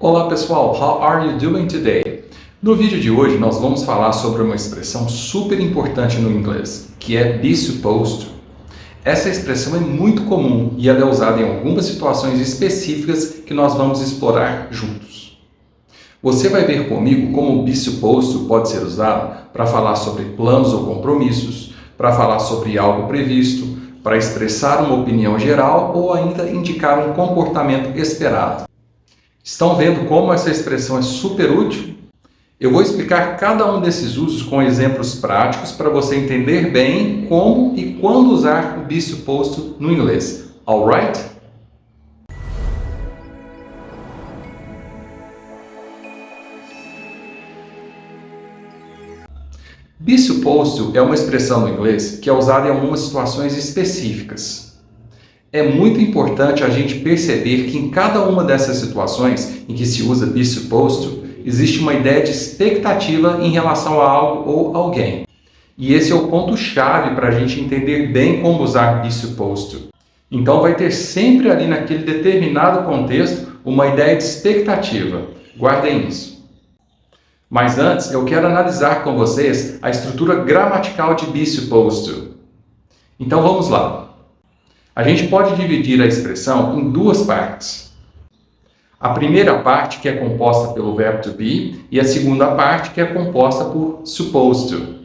Olá pessoal, how are you doing today? No vídeo de hoje nós vamos falar sobre uma expressão super importante no inglês, que é be supposed to. Essa expressão é muito comum e ela é usada em algumas situações específicas que nós vamos explorar juntos. Você vai ver comigo como be supposed to pode ser usado para falar sobre planos ou compromissos, para falar sobre algo previsto, para expressar uma opinião geral ou ainda indicar um comportamento esperado. Estão vendo como essa expressão é super útil? Eu vou explicar cada um desses usos com exemplos práticos para você entender bem como e quando usar o be supposed to no inglês. Alright? Be supposed to é uma expressão no inglês que é usada em algumas situações específicas. É muito importante a gente perceber que em cada uma dessas situações em que se usa be supposed to, existe uma ideia de expectativa em relação a algo ou alguém. E esse é o ponto-chave para a gente entender bem como usar be supposed to. Então vai ter sempre ali naquele determinado contexto uma ideia de expectativa. Guardem isso. Mas antes, eu quero analisar com vocês a estrutura gramatical de be supposed to. Então vamos lá. A gente pode dividir a expressão em duas partes. A primeira parte, que é composta pelo verbo to be, e a segunda parte, que é composta por supposed to.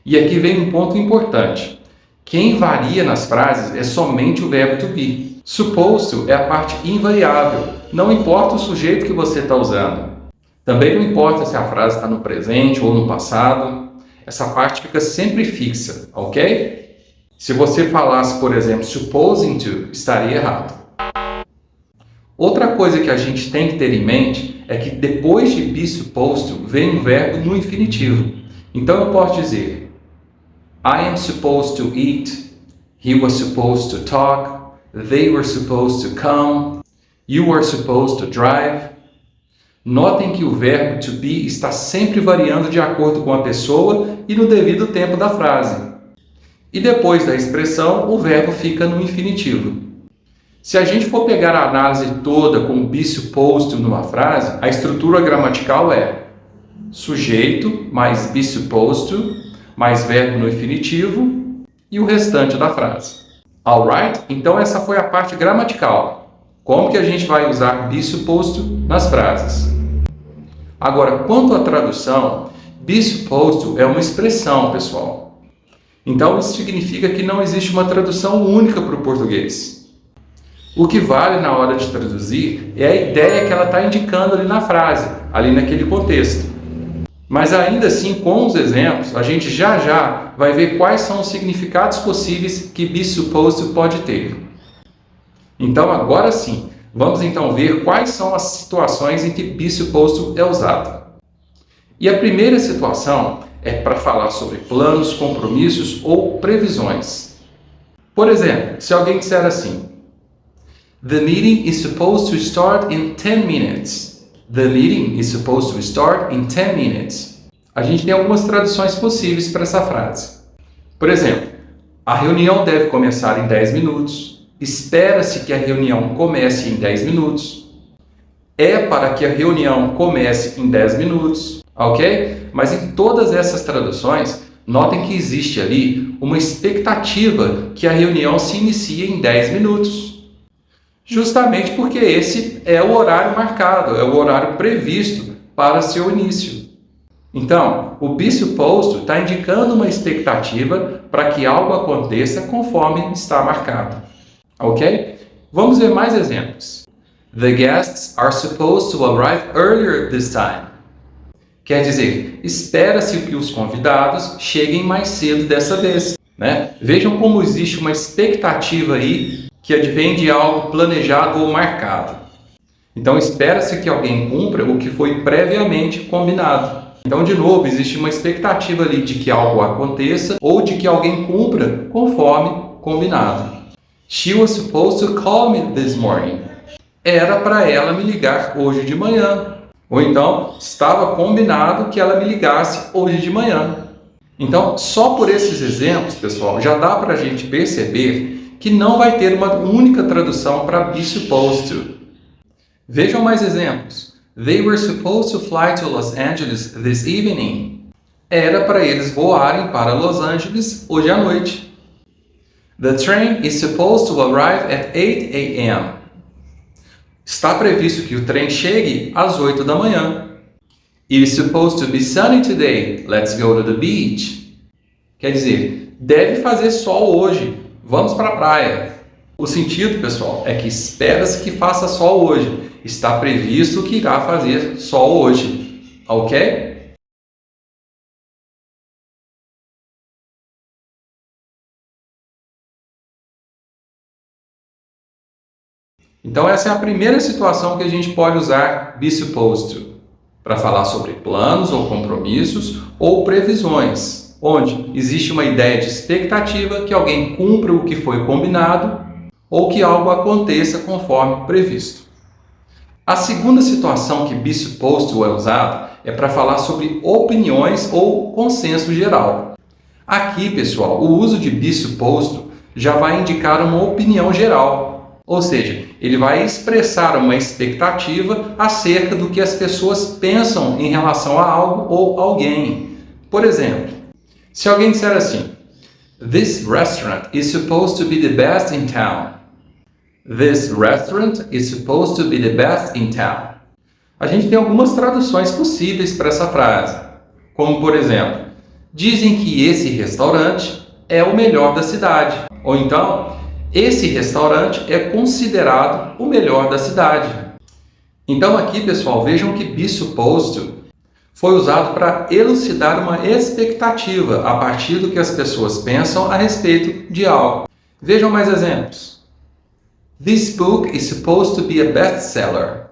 E aqui vem um ponto importante. Quem varia nas frases é somente o verbo to be. Supposed to é a parte invariável, não importa o sujeito que você está usando. Também não importa se a frase está no presente ou no passado, essa parte fica sempre fixa, ok? Se você falasse, por exemplo, supposing to, estaria errado. Outra coisa que a gente tem que ter em mente é que depois de be supposed to vem um verbo no infinitivo. Então eu posso dizer I am supposed to eat, he was supposed to talk, they were supposed to come, you were supposed to drive. Notem que o verbo to be está sempre variando de acordo com a pessoa e no devido tempo da frase. E depois da expressão, o verbo fica no infinitivo. Se a gente for pegar a análise toda com be supposed to numa frase, a estrutura gramatical é sujeito mais be supposed to, mais verbo no infinitivo e o restante da frase. Alright? Então essa foi a parte gramatical. Como que a gente vai usar be supposed to nas frases? Agora, quanto à tradução, be supposed to é uma expressão, pessoal. Então, isso significa que não existe uma tradução única para o português. O que vale na hora de traduzir é a ideia que ela está indicando ali na frase, ali naquele contexto. Mas ainda assim, com os exemplos, a gente já vai ver quais são os significados possíveis que be supposed to pode ter. Então, agora sim, vamos então ver quais são as situações em que be supposed to é usado. E a primeira situação é para falar sobre planos, compromissos ou previsões. Por exemplo, se alguém disser assim: The meeting is supposed to start in 10 minutes. The meeting is supposed to start in 10 minutes. A gente tem algumas traduções possíveis para essa frase. Por exemplo, a reunião deve começar em 10 minutos. Espera-se que a reunião comece em 10 minutos. É para que a reunião comece em 10 minutos. Ok? Mas em todas essas traduções, notem que existe ali uma expectativa que a reunião se inicie em 10 minutos. Justamente porque esse é o horário marcado, é o horário previsto para seu início. Então, o be supposed to está indicando uma expectativa para que algo aconteça conforme está marcado. Ok? Vamos ver mais exemplos. The guests are supposed to arrive earlier this time. Quer dizer, espera-se que os convidados cheguem mais cedo dessa vez, né? Vejam como existe uma expectativa aí que advém de algo planejado ou marcado. Então, espera-se que alguém cumpra o que foi previamente combinado. Então, de novo, existe uma expectativa ali de que algo aconteça ou de que alguém cumpra conforme combinado. She was supposed to call me this morning. Era para ela me ligar hoje de manhã. Ou então, estava combinado que ela me ligasse hoje de manhã. Então, só por esses exemplos, pessoal, já dá para a gente perceber que não vai ter uma única tradução para be supposed to. Vejam mais exemplos. They were supposed to fly to Los Angeles this evening. Era para eles voarem para Los Angeles hoje à noite. The train is supposed to arrive at 8 a.m. Está previsto que o trem chegue às 8 da manhã. It is supposed to be sunny today. Let's go to the beach. Quer dizer, deve fazer sol hoje. Vamos para a praia. O sentido, pessoal, é que espera-se que faça sol hoje. Está previsto que irá fazer sol hoje. Ok? Então, essa é a primeira situação que a gente pode usar be supposed to para falar sobre planos ou compromissos ou previsões, onde existe uma ideia de expectativa que alguém cumpra o que foi combinado ou que algo aconteça conforme previsto. A segunda situação que be supposed to é usado é para falar sobre opiniões ou consenso geral. Aqui, pessoal, o uso de be supposed to já vai indicar uma opinião geral, ou seja, ele vai expressar uma expectativa acerca do que as pessoas pensam em relação a algo ou alguém. Por exemplo, se alguém disser assim, This restaurant is supposed to be the best in town. This restaurant is supposed to be the best in town. A gente tem algumas traduções possíveis para essa frase, como por exemplo, dizem que esse restaurante é o melhor da cidade. Ou então, esse restaurante é considerado o melhor da cidade. Então aqui, pessoal, vejam que be supposed to foi usado para elucidar uma expectativa a partir do que as pessoas pensam a respeito de algo. Vejam mais exemplos. This book is supposed to be a bestseller.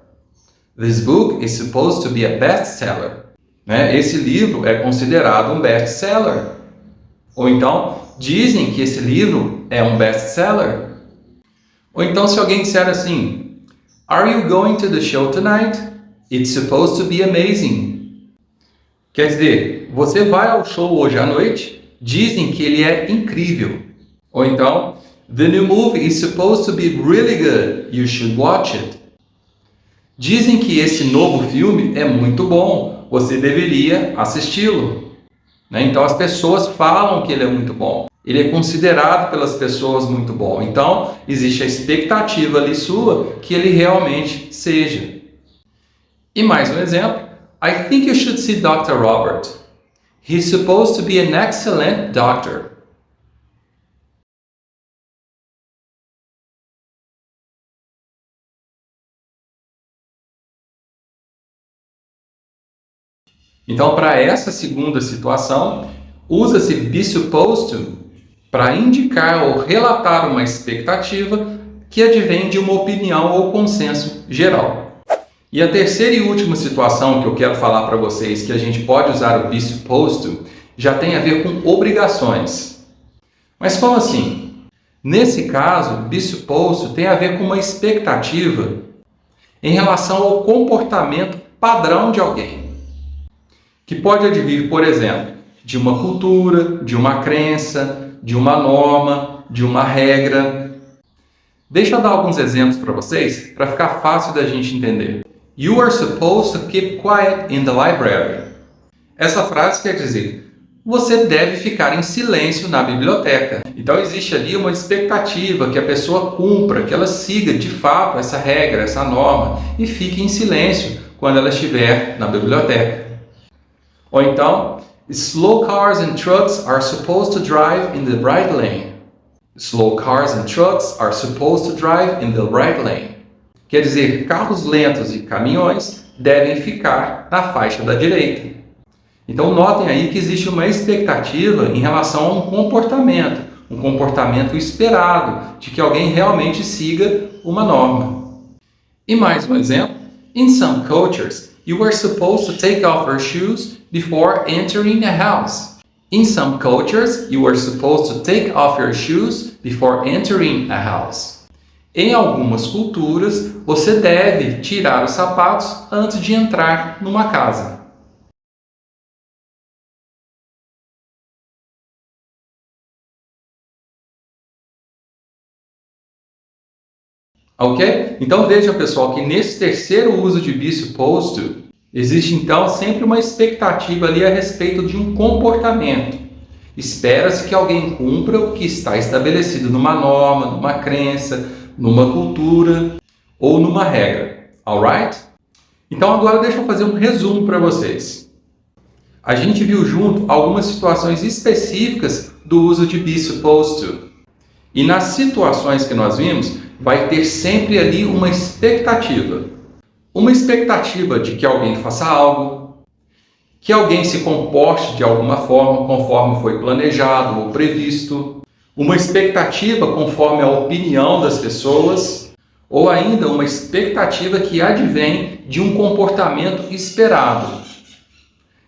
This book is supposed to be a bestseller. Esse livro é considerado um best-seller. Ou então, dizem que esse livro é um best-seller. Ou então, se alguém disser assim, Are you going to the show tonight? It's supposed to be amazing. Quer dizer, você vai ao show hoje à noite? Dizem que ele é incrível. Ou então, The new movie is supposed to be really good. You should watch it. Dizem que esse novo filme é muito bom. Você deveria assisti-lo. Então as pessoas falam que ele é muito bom. Ele é considerado pelas pessoas muito bom. Então existe a expectativa ali sua que ele realmente seja. E mais um exemplo. I think you should see Dr. Robert. He's supposed to be an excellent doctor. Então, para essa segunda situação, usa-se be supposed to para indicar ou relatar uma expectativa que advém de uma opinião ou consenso geral. E a terceira e última situação que eu quero falar para vocês que a gente pode usar o be supposed to já tem a ver com obrigações. Mas como assim? Nesse caso, be supposed to tem a ver com uma expectativa em relação ao comportamento padrão de alguém, que pode advir, por exemplo, de uma cultura, de uma crença, de uma norma, de uma regra. Deixa eu dar alguns exemplos para vocês, para ficar fácil da gente entender. You are supposed to keep quiet in the library. Essa frase quer dizer, você deve ficar em silêncio na biblioteca. Então existe ali uma expectativa que a pessoa cumpra, que ela siga de fato essa regra, essa norma e fique em silêncio quando ela estiver na biblioteca. Ou então, slow cars and trucks are supposed to drive in the right lane. Slow cars and trucks are supposed to drive in the right lane. Quer dizer, carros lentos e caminhões devem ficar na faixa da direita. Então notem aí que existe uma expectativa em relação a um comportamento esperado, de que alguém realmente siga uma norma. E mais um exemplo, in some cultures, you are supposed to take off your shoes before entering a house. In some cultures, you are supposed to take off your shoes before entering a house. Em algumas culturas, você deve tirar os sapatos antes de entrar numa casa. Ok? Então veja, pessoal, que nesse terceiro uso de be supposed to, existe então sempre uma expectativa ali a respeito de um comportamento. Espera-se que alguém cumpra o que está estabelecido numa norma, numa crença, numa cultura ou numa regra. Alright? Então agora deixa eu fazer um resumo para vocês. A gente viu junto algumas situações específicas do uso de be supposed to. E nas situações que nós vimos, vai ter sempre ali uma expectativa. Uma expectativa de que alguém faça algo, que alguém se comporte de alguma forma conforme foi planejado ou previsto, uma expectativa conforme a opinião das pessoas, ou ainda uma expectativa que advém de um comportamento esperado.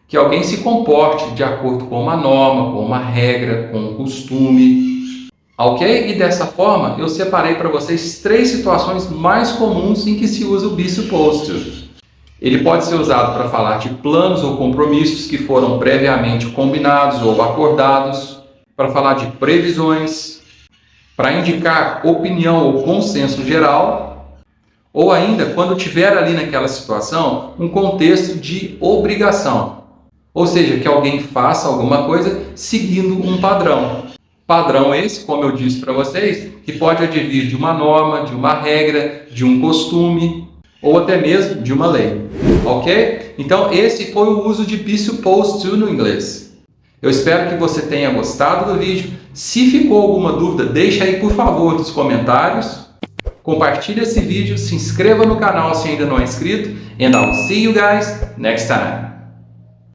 Que alguém se comporte de acordo com uma norma, com uma regra, com um costume. Ok? E dessa forma, eu separei para vocês 3 situações mais comuns em que se usa o be supposed to. Ele pode ser usado para falar de planos ou compromissos que foram previamente combinados ou acordados, para falar de previsões, para indicar opinião ou consenso geral, ou ainda quando tiver ali naquela situação um contexto de obrigação, ou seja, que alguém faça alguma coisa seguindo um padrão. Padrão esse, como eu disse para vocês, que pode advir de uma norma, de uma regra, de um costume ou até mesmo de uma lei. Ok? Então esse foi o uso de be supposed to no inglês. Eu espero que você tenha gostado do vídeo. Se ficou alguma dúvida, deixa aí por favor nos comentários. Compartilhe esse vídeo, se inscreva no canal se ainda não é inscrito. And I'll see you guys next time.